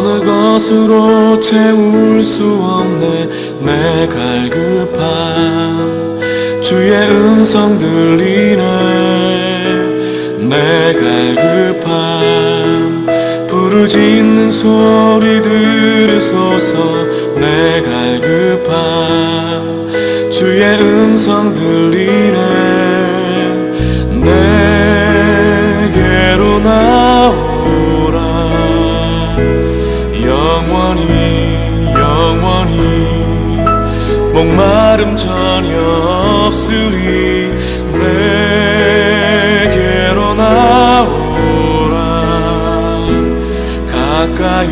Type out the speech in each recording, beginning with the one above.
어느 것으로 채울 수 없네 내 갈급함. 주의 음성 들리네 내 갈급함. 부르짖는 소리 들으소서 내 갈급함. 주의 음성 들리네 내게로 나오라. 영원히 목마름 전혀 없으리. 내게로 나오라. 가까이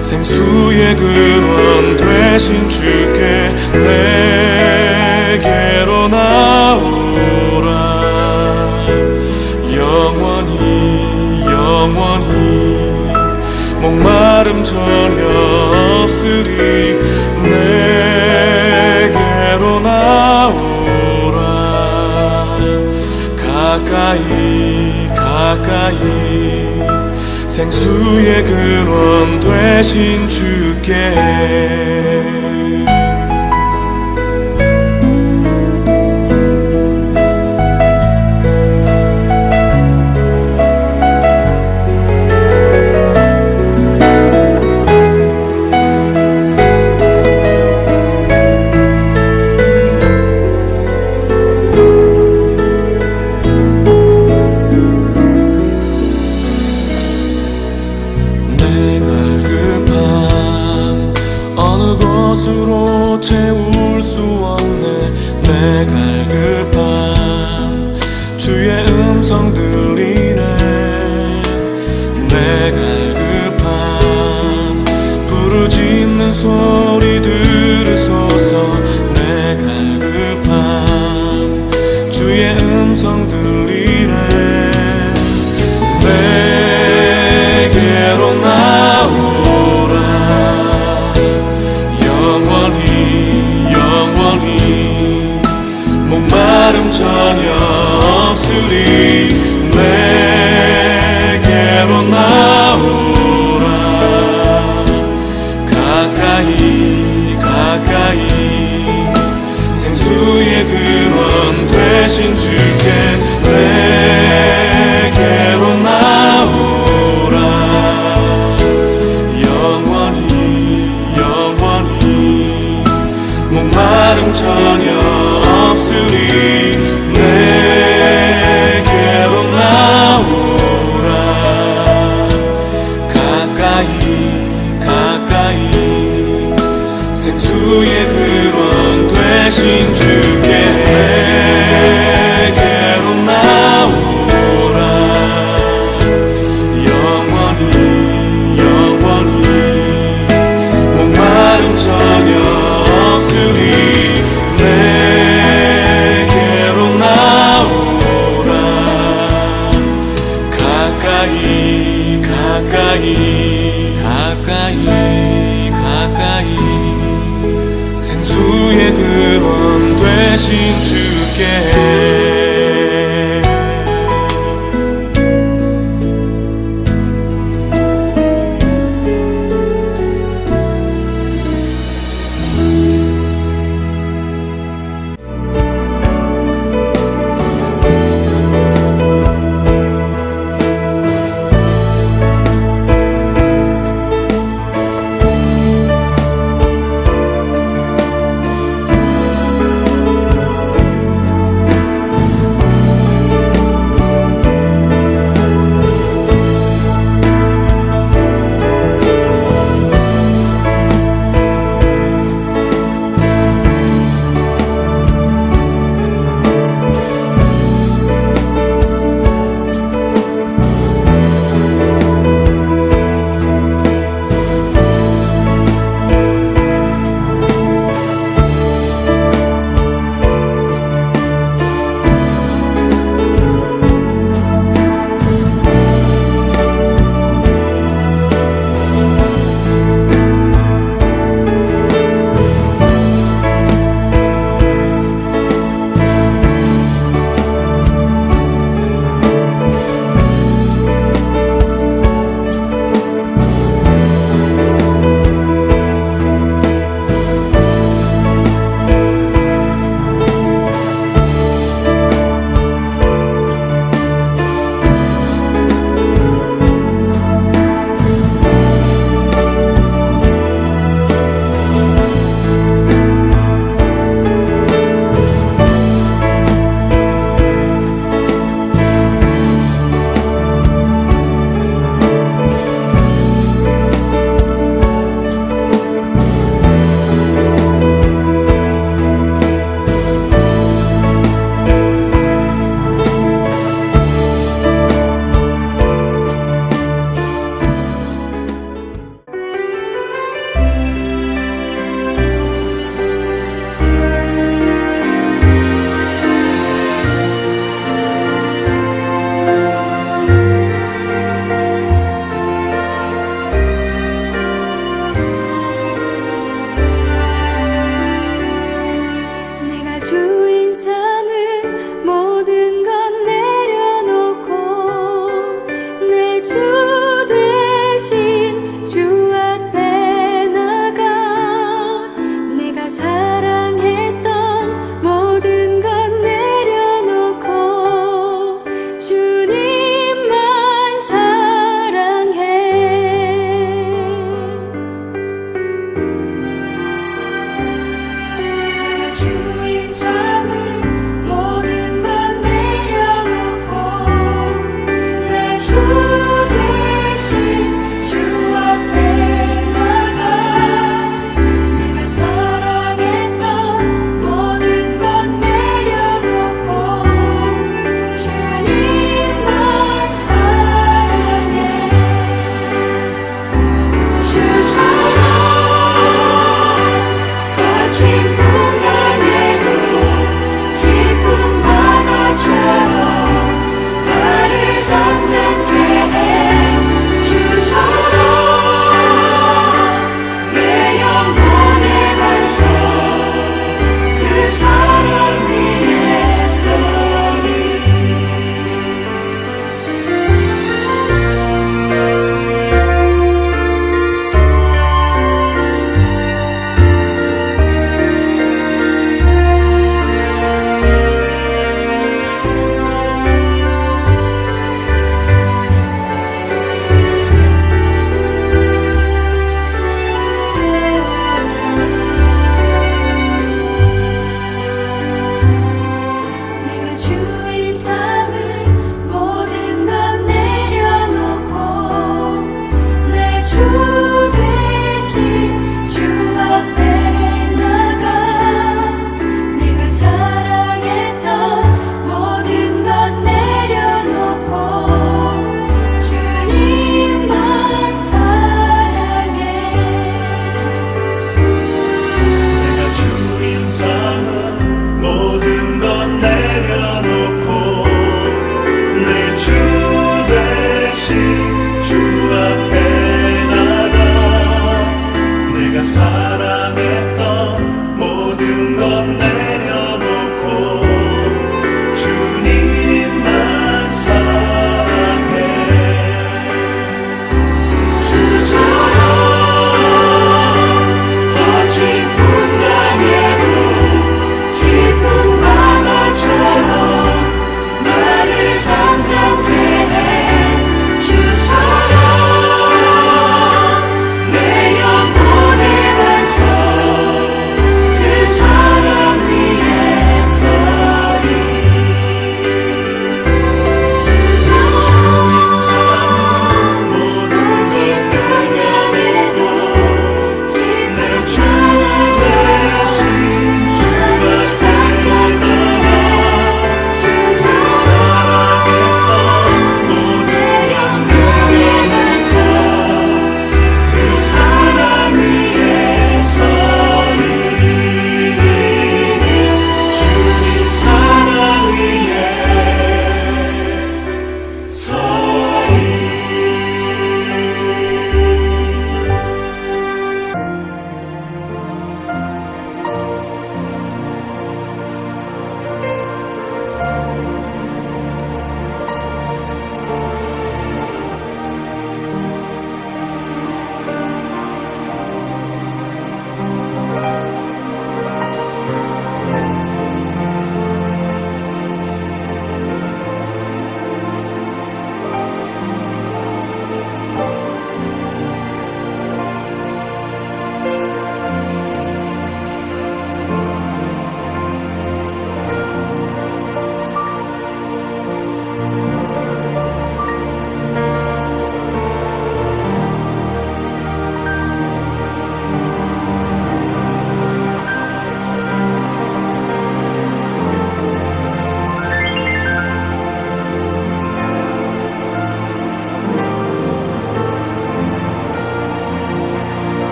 생수의 근원 되신 주께 내게로 나오라. 영원히 목마름 전혀 없으리. 내게로 나오라. 가까이 생수의 근원 되신 주께. 것으로 채울 수 없네 내 갈급함. 주의 음성 들리네 내 갈급함. 부르짖는 소리 들으소서 내 갈급함. 주의 음성 들리네 내게로 나오라. 영원히 목마름 전혀 없으리. 내게로 나오라. 가까이 생수의 근원 되신 주께 내게로 나오라. 영원히 목마름 전혀 없으리. 내게로 나오라. 가까이 생수의 근원 되신 주께 내게로 나오라. 영원히 목마름 전혀 없으리. 내게로 나오라. 가까이 생수의 근원 되신 주께.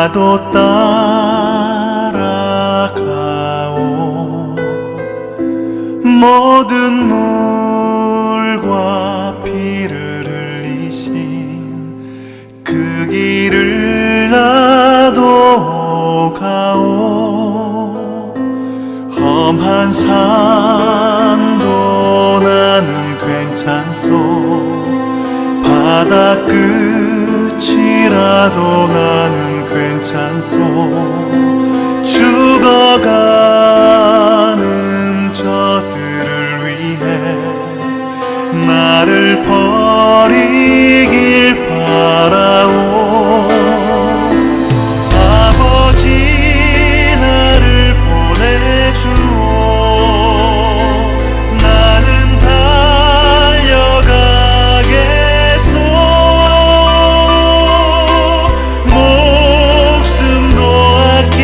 나도 따라가오. 모든 물과 피를 흘리신 그 길을 나도 가오. 험한 산도 나는 괜찮소. 바다 끝이라도 나는 괜찮소. 죽어가는 저들을 위해 나를 버리길 바라오. 아버지 나를 보내주오. 나는 달려가겠소. 목숨도 아끼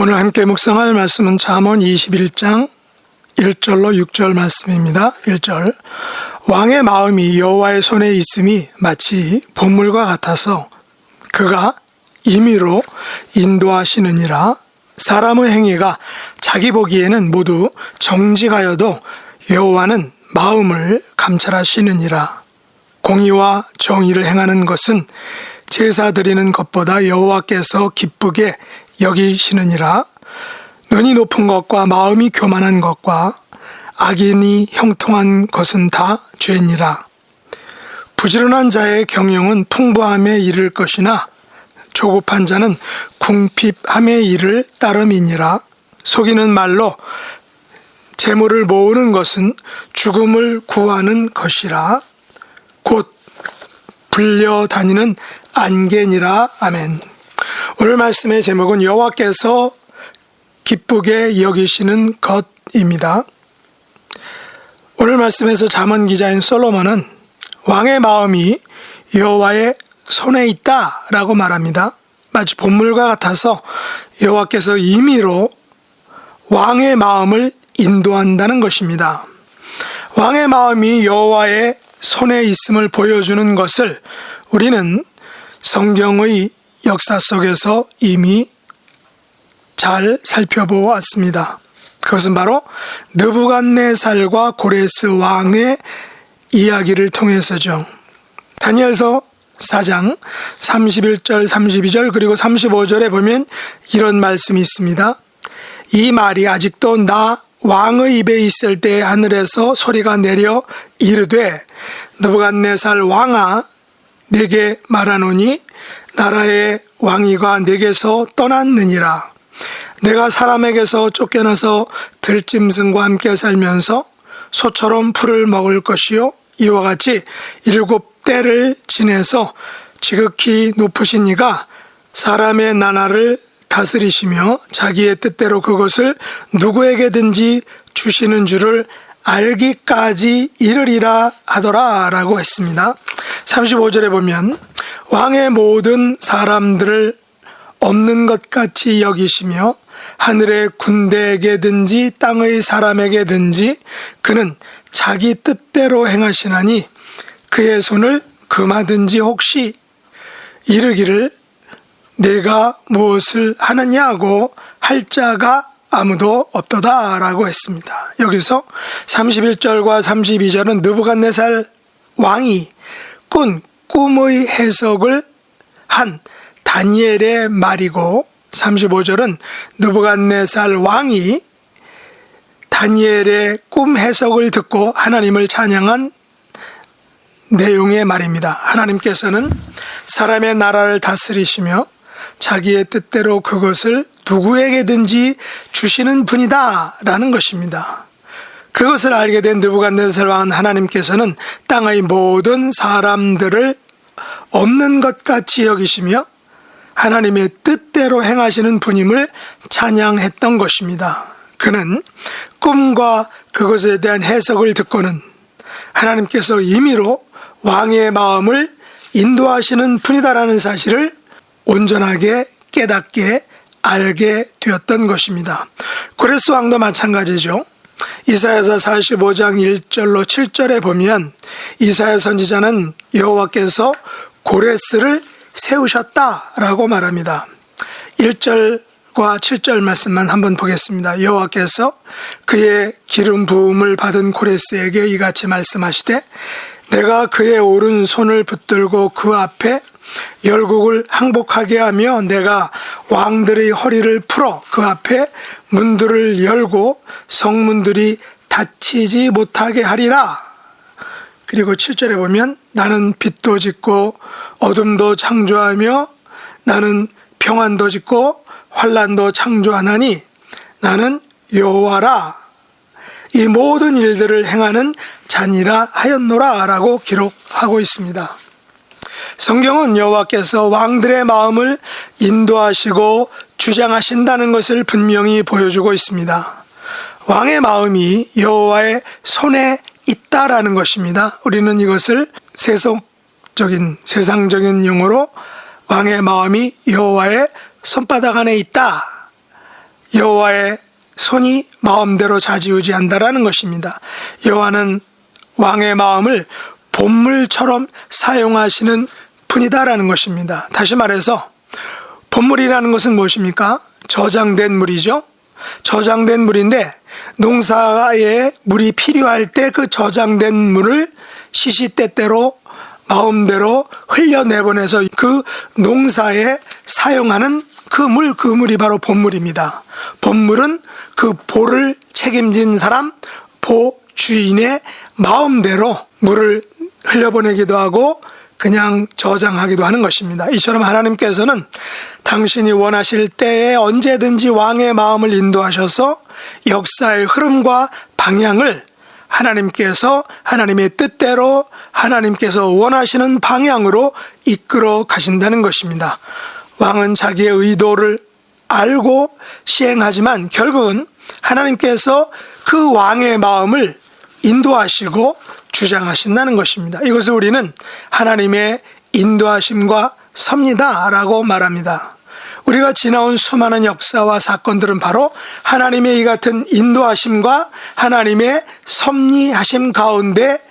오늘 함께 묵상할 말씀은 잠언 21장 1절로 6절 말씀입니다. 1절 왕의 마음이 여호와의 손에 있음이 마치 보물과 같아서 그가 임의로 인도하시느니라. 사람의 행위가 자기 보기에는 모두 정직하여도 여호와는 마음을 감찰하시느니라. 공의와 정의를 행하는 것은 제사 드리는 것보다 여호와께서 기쁘게 여기시느니라. 눈이 높은 것과 마음이 교만한 것과 악인이 형통한 것은 다 죄니라. 부지런한 자의 경영은 풍부함에 이를 것이나 조급한 자는 궁핍함에 이를 따름이니라. 속이는 말로 재물을 모으는 것은 죽음을 구하는 것이라. 곧 불려다니는 안개니라. 아멘. 오늘 말씀의 제목은 여호와께서 기쁘게 여기시는 것입니다. 오늘 말씀에서 잠언 기자인 솔로몬은 왕의 마음이 여호와의 손에 있다라고 말합니다. 마치 보물과 같아서 여호와께서 임의로 왕의 마음을 인도한다는 것입니다. 왕의 마음이 여호와의 손에 있음을 보여주는 것을 우리는 성경의 역사 속에서 이미 잘 살펴보았습니다. 그것은 바로 느부갓네살과 고레스 왕의 이야기를 통해서죠. 다니엘서 4장 31절 32절 그리고 35절에 보면 이런 말씀이 있습니다. 이 말이 아직도 나 왕의 입에 있을 때 하늘에서 소리가 내려 이르되 느부갓네살 왕아 내게 말하노니 나라의 왕위가 내게서 떠났느니라. 내가 사람에게서 쫓겨나서 들짐승과 함께 살면서 소처럼 풀을 먹을 것이요 이와 같이 7때를 지내서 지극히 높으신 이가 사람의 나라를 다스리시며 자기의 뜻대로 그것을 누구에게든지 주시는 줄을 알기까지 이르리라 하더라 라고 했습니다. 35절에 보면 왕의 모든 사람들을 없는 것 같이 여기시며 하늘의 군대에게든지 땅의 사람에게든지 그는 자기 뜻대로 행하시나니 그의 손을 금하든지 혹시 이르기를 내가 무엇을 하느냐고 할 자가 아무도 없도다 라고 했습니다. 여기서 31절과 32절은 느부갓네살 왕이 꾼 꿈의 해석을 한 다니엘의 말이고 35절은 느부갓네살 왕이 다니엘의 꿈 해석을 듣고 하나님을 찬양한 내용의 말입니다. 하나님께서는 사람의 나라를 다스리시며 자기의 뜻대로 그것을 누구에게든지 주시는 분이다 라는 것입니다. 그것을 알게 된 느부갓네살 왕은 하나님께서는 땅의 모든 사람들을 없는 것 같이 여기시며 하나님의 뜻대로 행하시는 분임을 찬양했던 것입니다. 그는 꿈과 그것에 대한 해석을 듣고는 하나님께서 임의로 왕의 마음을 인도하시는 분이다라는 사실을 온전하게 깨닫게 알게 되었던 것입니다. 고레스 왕도 마찬가지죠. 이사야서 45장 1절로 7절에 보면 이사야 선지자는 여호와께서 고레스를 세우셨다라고 말합니다. 1절과 7절 말씀만 한번 보겠습니다. 여호와께서 그의 기름 부음을 받은 고레스에게 이같이 말씀하시되 내가 그의 오른손을 붙들고 그 앞에 열국을 항복하게 하며 내가 왕들의 허리를 풀어 그 앞에 문들을 열고 성문들이 닫히지 못하게 하리라. 그리고 7절에 보면 나는 빛도 짓고 어둠도 창조하며 나는 평안도 짓고 환난도 창조하나니 나는 여호와라. 이 모든 일들을 행하는 자니라 하였노라 라고 기록하고 있습니다. 성경은 여호와께서 왕들의 마음을 인도하시고 주장하신다는 것을 분명히 보여주고 있습니다. 왕의 마음이 여호와의 손에 있다라는 것입니다. 우리는 이것을 세상적인 용어로 왕의 마음이 여호와의 손바닥 안에 있다 여호와의 손이 마음대로 좌지우지한다라는 것입니다. 여호와는 왕의 마음을 본물처럼 사용하시는 분이다라는 것입니다. 다시 말해서 본물이라는 것은 무엇입니까? 저장된 물이죠. 저장된 물인데 농사에 물이 필요할 때 그 저장된 물을 시시때때로 마음대로 흘려내보내서 그 농사에 사용하는 그 물이 바로 본물입니다. 본물은 그 보를 책임진 사람, 보 주인의 마음대로 물을 흘려보내기도 하고 그냥 저장하기도 하는 것입니다. 이처럼 하나님께서는 당신이 원하실 때에 언제든지 왕의 마음을 인도하셔서 역사의 흐름과 방향을 하나님께서 하나님의 뜻대로 하나님께서 원하시는 방향으로 이끌어 가신다는 것입니다. 왕은 자기의 의도를 알고 시행하지만 결국은 하나님께서 그 왕의 마음을 인도하시고 주장하신다는 것입니다. 이것을 우리는 하나님의 인도하심과 섭리다라고 말합니다. 우리가 지나온 수많은 역사와 사건들은 바로 하나님의 이 같은 인도하심과 하나님의 섭리하심 가운데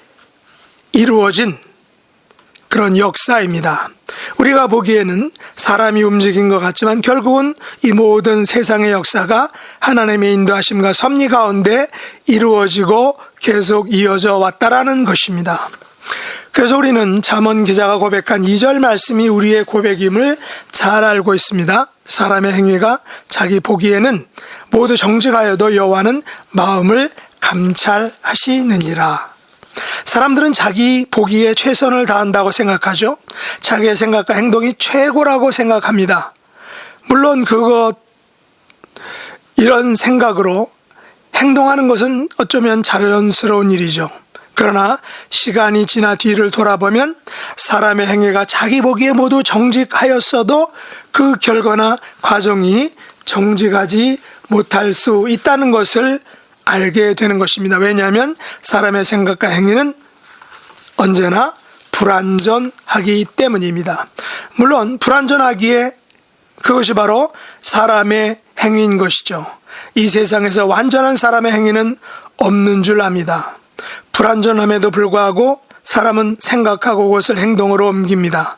이루어진 그런 역사입니다. 우리가 보기에는 사람이 움직인 것 같지만 결국은 이 모든 세상의 역사가 하나님의 인도하심과 섭리 가운데 이루어지고 계속 이어져 왔다라는 것입니다. 그래서 우리는 잠언 기자가 고백한 2절 말씀이 우리의 고백임을 잘 알고 있습니다. 사람의 행위가 자기 보기에는 모두 정직하여도 여호와는 마음을 감찰하시느니라. 사람들은 자기 보기에 최선을 다한다고 생각하죠. 자기의 생각과 행동이 최고라고 생각합니다. 물론 이런 생각으로 행동하는 것은 어쩌면 자연스러운 일이죠. 그러나 시간이 지나 뒤를 돌아보면 사람의 행위가 자기 보기에 모두 정직하였어도 그 결과나 과정이 정직하지 못할 수 있다는 것을 알게 되는 것입니다. 왜냐하면 사람의 생각과 행위는 언제나 불완전하기 때문입니다. 물론 불완전하기에 그것이 바로 사람의 행위인 것이죠. 이 세상에서 완전한 사람의 행위는 없는 줄 압니다. 불완전함에도 불구하고 사람은 생각하고 그것을 행동으로 옮깁니다.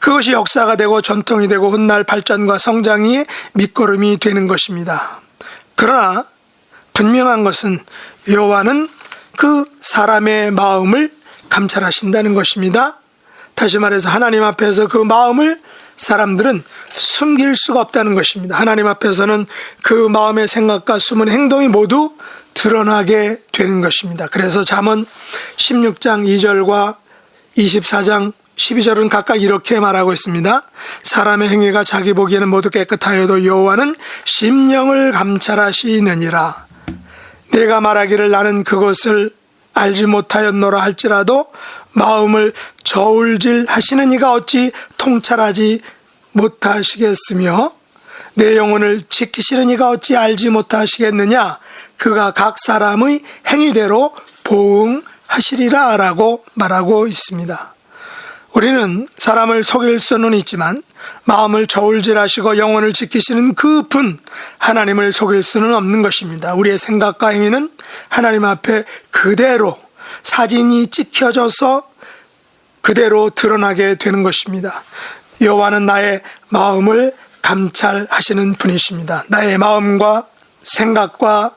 그것이 역사가 되고 전통이 되고 훗날 발전과 성장이 밑거름이 되는 것입니다. 그러나 분명한 것은 여호와는 그 사람의 마음을 감찰하신다는 것입니다. 다시 말해서 하나님 앞에서 그 마음을 사람들은 숨길 수가 없다는 것입니다. 하나님 앞에서는 그 마음의 생각과 숨은 행동이 모두 드러나게 되는 것입니다. 그래서 잠언 16장 2절과 24장 12절은 각각 이렇게 말하고 있습니다. 사람의 행위가 자기 보기에는 모두 깨끗하여도 여호와는 심령을 감찰하시느니라. 내가 말하기를 나는 그것을 알지 못하였노라 할지라도 마음을 저울질 하시는 이가 어찌 통찰하지 못하시겠으며 내 영혼을 지키시는 이가 어찌 알지 못하시겠느냐. 그가 각 사람의 행위대로 보응하시리라 라고 말하고 있습니다. 우리는 사람을 속일 수는 있지만 마음을 저울질하시고 영혼을 지키시는 그 분 하나님을 속일 수는 없는 것입니다. 우리의 생각과 행위는 하나님 앞에 그대로 사진이 찍혀져서 그대로 드러나게 되는 것입니다. 여호와는 나의 마음을 감찰하시는 분이십니다. 나의 마음과 생각과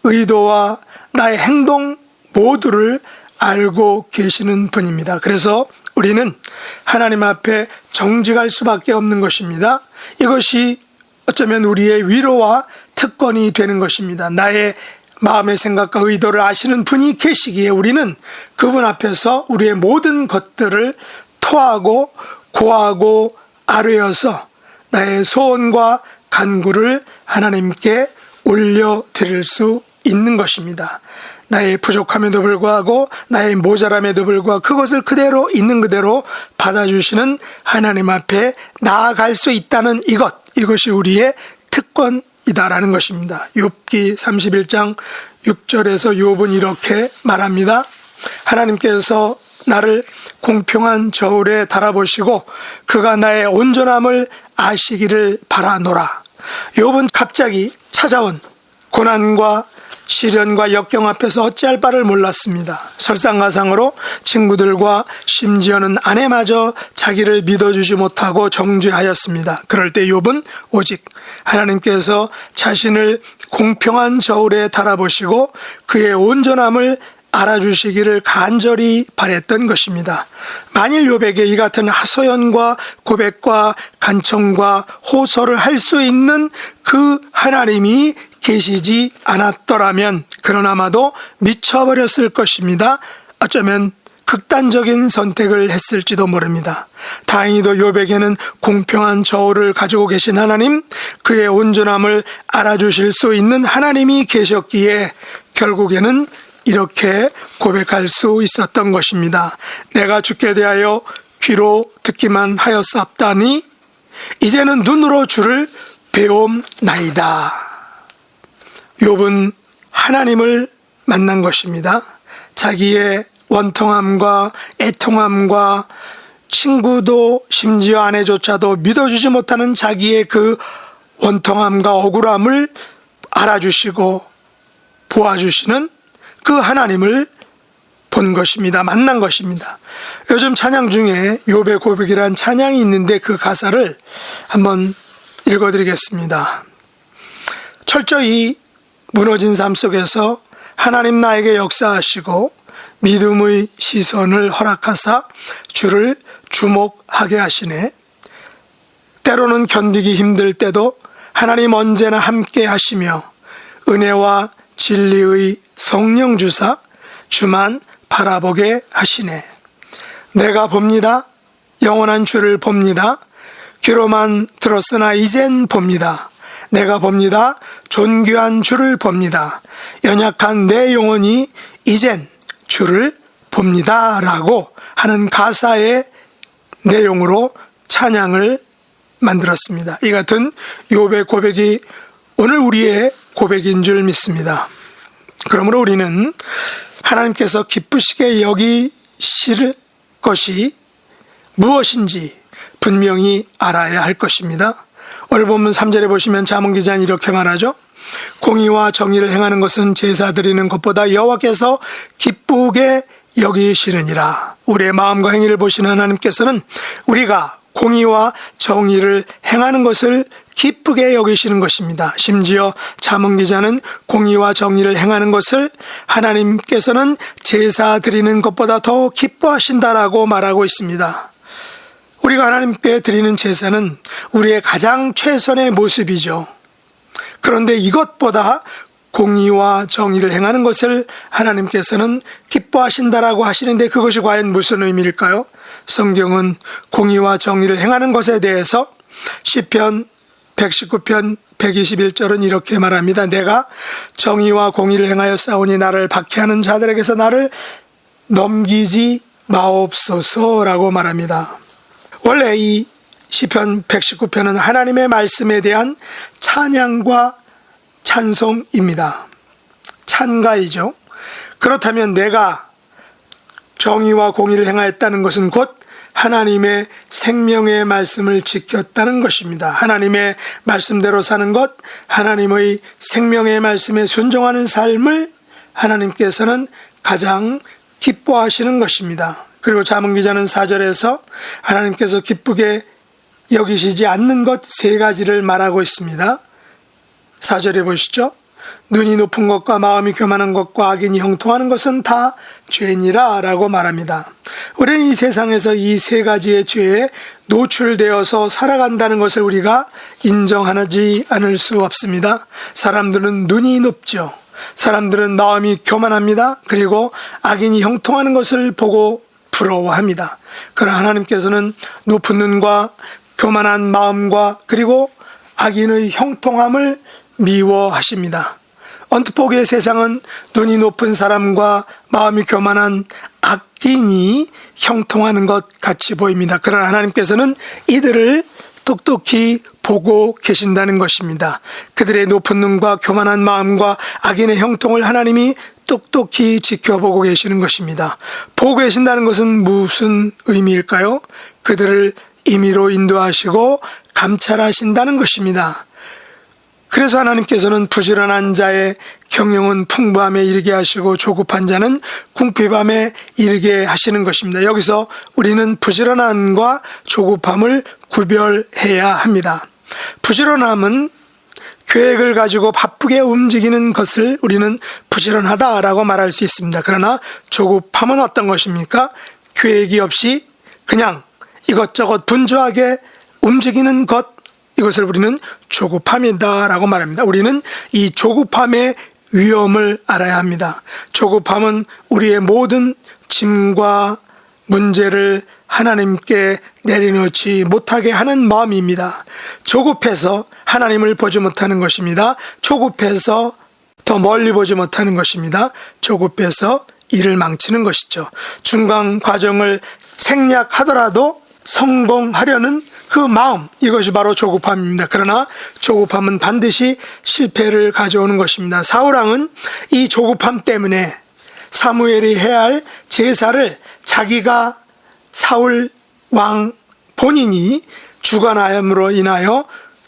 의도와 나의 행동 모두를 알고 계시는 분입니다. 그래서 우리는 하나님 앞에 정직할 수밖에 없는 것입니다. 이것이 어쩌면 우리의 위로와 특권이 되는 것입니다. 나의 마음의 생각과 의도를 아시는 분이 계시기에 우리는 그분 앞에서 우리의 모든 것들을 토하고 고하고 아뢰어서 나의 소원과 간구를 하나님께 올려드릴 수 있는 것입니다. 나의 부족함에도 불구하고 나의 모자람에도 불구하고 그것을 그대로 있는 그대로 받아주시는 하나님 앞에 나아갈 수 있다는 이것이 우리의 특권이다라는 것입니다. 욥기 31장 6절에서 욥은 이렇게 말합니다. 하나님께서 나를 공평한 저울에 달아보시고 그가 나의 온전함을 아시기를 바라노라. 욥은 갑자기 찾아온 고난과 시련과 역경 앞에서 어찌할 바를 몰랐습니다. 설상가상으로 친구들과 심지어는 아내마저 자기를 믿어주지 못하고 정죄하였습니다. 그럴 때 욥은 오직 하나님께서 자신을 공평한 저울에 달아보시고 그의 온전함을 알아주시기를 간절히 바랬던 것입니다. 만일 욥에게 이 같은 하소연과 고백과 간청과 호소를 할 수 있는 그 하나님이 계시지 않았더라면 그는 아마도 미쳐버렸을 것입니다. 어쩌면 극단적인 선택을 했을지도 모릅니다. 다행히도 욥에게는 공평한 저울을 가지고 계신 하나님, 그의 온전함을 알아주실 수 있는 하나님이 계셨기에 결국에는 이렇게 고백할 수 있었던 것입니다. 내가 주께 대하여 귀로 듣기만 하였사옵다니 이제는 눈으로 주를 배움나이다. 욥은 하나님을 만난 것입니다. 자기의 원통함과 애통함과 친구도 심지어 아내조차도 믿어주지 못하는 자기의 그 원통함과 억울함을 알아주시고 보아주시는 그 하나님을 본 것입니다. 만난 것입니다. 요즘 찬양 중에 욥의 고백이란 찬양이 있는데 그 가사를 한번 읽어드리겠습니다. 철저히 무너진 삶 속에서 하나님 나에게 역사하시고 믿음의 시선을 허락하사 주를 주목하게 하시네. 때로는 견디기 힘들 때도 하나님 언제나 함께 하시며 은혜와 진리의 성령 주사 주만 바라보게 하시네. 내가 봅니다. 영원한 주를 봅니다. 귀로만 들었으나 이젠 봅니다. 내가 봅니다. 존귀한 주를 봅니다. 연약한 내 영혼이 이젠 주를 봅니다. 라고 하는 가사의 내용으로 찬양을 만들었습니다. 이 같은 욥의 고백이 오늘 우리의 고백인 줄 믿습니다. 그러므로 우리는 하나님께서 기쁘시게 여기실 것이 무엇인지 분명히 알아야 할 것입니다. 오늘 본문 3절에 보시면 자문 기자는 이렇게 말하죠. 공의와 정의를 행하는 것은 제사 드리는 것보다 여호와께서 기쁘게 여기시느니라. 우리의 마음과 행위를 보시는 하나님께서는 우리가 공의와 정의를 행하는 것을 기쁘게 여기시는 것입니다. 심지어 자문 기자는 공의와 정의를 행하는 것을 하나님께서는 제사 드리는 것보다 더 기뻐하신다라고 말하고 있습니다. 우리가 하나님께 드리는 제사는 우리의 가장 최선의 모습이죠. 그런데 이것보다 공의와 정의를 행하는 것을 하나님께서는 기뻐하신다라고 하시는데 그것이 과연 무슨 의미일까요? 성경은 공의와 정의를 행하는 것에 대해서 시편 119편 121절은 이렇게 말합니다. 내가 정의와 공의를 행하여 싸우니 나를 박해하는 자들에게서 나를 넘기지 마옵소서라고 말합니다. 원래 이 시편 119편은 하나님의 말씀에 대한 찬양과 찬송입니다. 찬가이죠. 그렇다면 내가 정의와 공의를 행하였다는 것은 곧 하나님의 생명의 말씀을 지켰다는 것입니다. 하나님의 말씀대로 사는 것, 하나님의 생명의 말씀에 순종하는 삶을 하나님께서는 가장 기뻐하시는 것입니다. 그리고 자문 기자는 4절에서 하나님께서 기쁘게 여기시지 않는 것 세 가지를 말하고 있습니다. 4절에 보시죠. 눈이 높은 것과 마음이 교만한 것과 악인이 형통하는 것은 다 죄니라 라고 말합니다. 우리는 이 세상에서 이 세 가지의 죄에 노출되어서 살아간다는 것을 우리가 인정하지 않을 수 없습니다. 사람들은 눈이 높죠. 사람들은 마음이 교만합니다. 그리고 악인이 형통하는 것을 보고 부러워합니다. 그러나 하나님께서는 높은 눈과 교만한 마음과 그리고 악인의 형통함을 미워하십니다. 언뜻 보기에 세상은 눈이 높은 사람과 마음이 교만한 악인이 형통하는 것 같이 보입니다. 그러나 하나님께서는 이들을 똑똑히 보고 계신다는 것입니다. 그들의 높은 눈과 교만한 마음과 악인의 형통을 하나님이 똑똑히 지켜보고 계시는 것입니다. 보고 계신다는 것은 무슨 의미일까요? 그들을 임의로 인도하시고 감찰하신다는 것입니다. 그래서 하나님께서는 부지런한 자의 경영은 풍부함에 이르게 하시고 조급한 자는 궁핍함에 이르게 하시는 것입니다. 여기서 우리는 부지런함과 조급함을 구별해야 합니다. 부지런함은 계획을 가지고 바쁘게 움직이는 것을 우리는 부지런하다라고 말할 수 있습니다. 그러나 조급함은 어떤 것입니까? 계획이 없이 그냥 이것저것 분주하게 움직이는 것, 이것을 우리는 조급함이다라고 말합니다. 우리는 이 조급함의 위험을 알아야 합니다. 조급함은 우리의 모든 짐과 문제를 하나님께 내려놓지 못하게 하는 마음입니다. 조급해서 하나님을 보지 못하는 것입니다. 조급해서 더 멀리 보지 못하는 것입니다. 조급해서 일을 망치는 것이죠. 중간 과정을 생략하더라도 성공하려는 그 마음, 이것이 바로 조급함입니다. 그러나 조급함은 반드시 실패를 가져오는 것입니다. 사울왕은 이 조급함 때문에 사무엘이 해야 할 제사를 자기가 사울 왕 본인이 주관함으로 인하여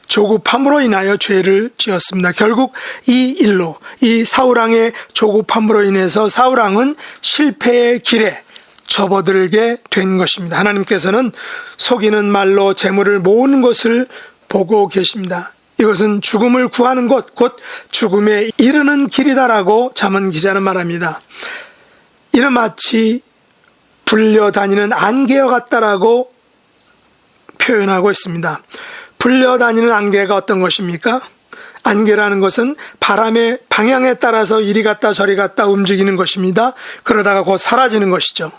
조급함으로 인하여 죄를 지었습니다. 결국 이 일로, 이 사울왕의 조급함으로 인해서 사울왕은 실패의 길에 접어들게 된 것입니다. 하나님께서는 속이는 말로 재물을 모으는 것을 보고 계십니다. 이것은 죽음을 구하는 것, 곧 죽음에 이르는 길이다라고 잠언 기자는 말합니다. 이는 마치 불려다니는 안개와 같다라고 표현하고 있습니다. 불려다니는 안개가 어떤 것입니까? 안개라는 것은 바람의 방향에 따라서 이리 갔다 저리 갔다 움직이는 것입니다. 그러다가 곧 사라지는 것이죠.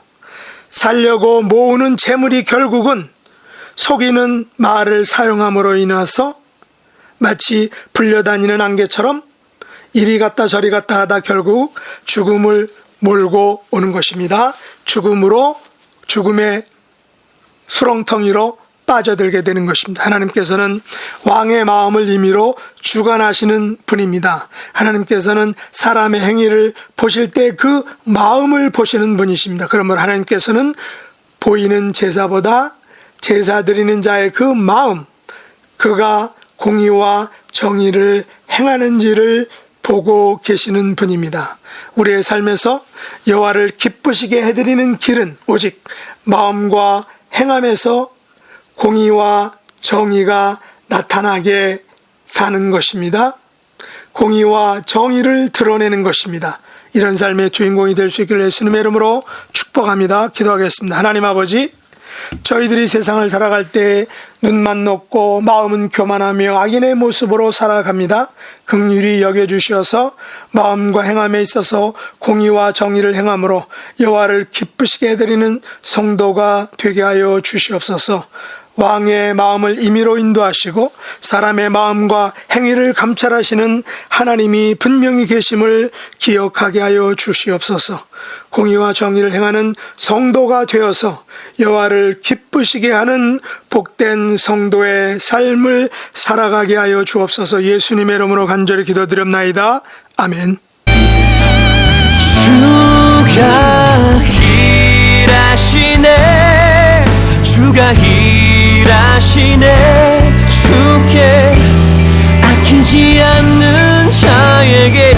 살려고 모으는 재물이 결국은 속이는 말을 사용함으로 인해서 마치 불려다니는 안개처럼 이리 갔다 저리 갔다 하다 결국 죽음을 몰고 오는 것입니다. 죽음의 수렁텅이로 빠져들게 되는 것입니다. 하나님께서는 왕의 마음을 임의로 주관하시는 분입니다. 하나님께서는 사람의 행위를 보실 때 그 마음을 보시는 분이십니다. 그러므로 하나님께서는 보이는 제사보다 제사 드리는 자의 그 마음, 그가 공의와 정의를 행하는지를 보고 계시는 분입니다. 우리의 삶에서 여호와를 기쁘시게 해드리는 길은 오직 마음과 행함에서 공의와 정의가 나타나게 사는 것입니다. 공의와 정의를 드러내는 것입니다. 이런 삶의 주인공이 될 수 있기를 예수님의 이름으로 축복합니다. 기도하겠습니다. 하나님 아버지, 저희들이 세상을 살아갈 때 눈만 높고 마음은 교만하며 악인의 모습으로 살아갑니다. 긍휼히 여겨주시어서 마음과 행함에 있어서 공의와 정의를 행함으로 여호와를 기쁘시게 해드리는 성도가 되게 하여 주시옵소서. 왕의 마음을 임의로 인도하시고 사람의 마음과 행위를 감찰하시는 하나님이 분명히 계심을 기억하게 하여 주시옵소서. 공의와 정의를 행하는 성도가 되어서 여호와를 기쁘시게 하는 복된 성도의 삶을 살아가게 하여 주옵소서. 예수님의 이름으로 간절히 기도드렸나이다. 아멘. 주가 일하시네, 주가 일하시네. 주께 아끼지 않는 자에게